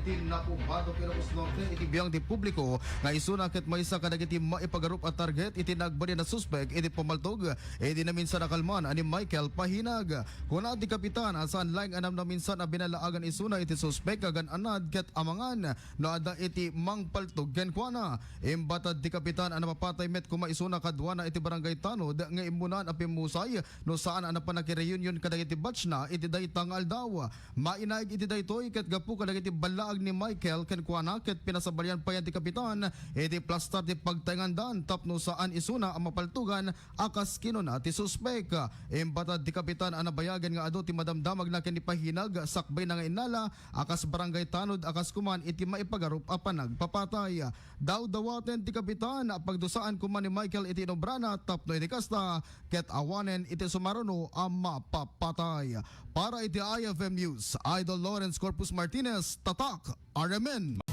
tinapubado kinapos norte iti biyang di publiko nga isuna ket maysa kadag iti maipagarup at target iti nagbali na suspek iti pumaltog iti na minsan nakalman ani Michael Pahinag. Kuna di kapitan asan laing anam na minsan na binalaagan isuna iti suspek kagan anad ket amangan no ada iti mangpaltog ken kuana. Imbatad di kapitan ana mapatay met kuma isuna kadwana iti barangay Tanod nga imunan a pimusay no saan ana pa naki-reunion kadag iti batch na iti daytangal daw. Mainaig iti daytoy ket gapu kadag iti balaag ni Michael ken kuana ket pinasabalyan pa yan di kapitan iti plastar ti pagtayangan tapno saan isuna ang mapaltugan akas kinuna ti suspek. Imbatad di kapitan ana bayagan nga ado ti madamdamag na ken Pahinag sakbay na nga inala akas barangay Tanod akas kuman iti maipagarup a panagpapatay. Daw-dawaten ti kapitan pagdusaan kuman ni Michael iti inobrana tapno iti kasta ket awanen iti sumaruno ang mapapatay. Para iti IFM News, Idol Lawrence Corpus Martinez, Tatak, RMN.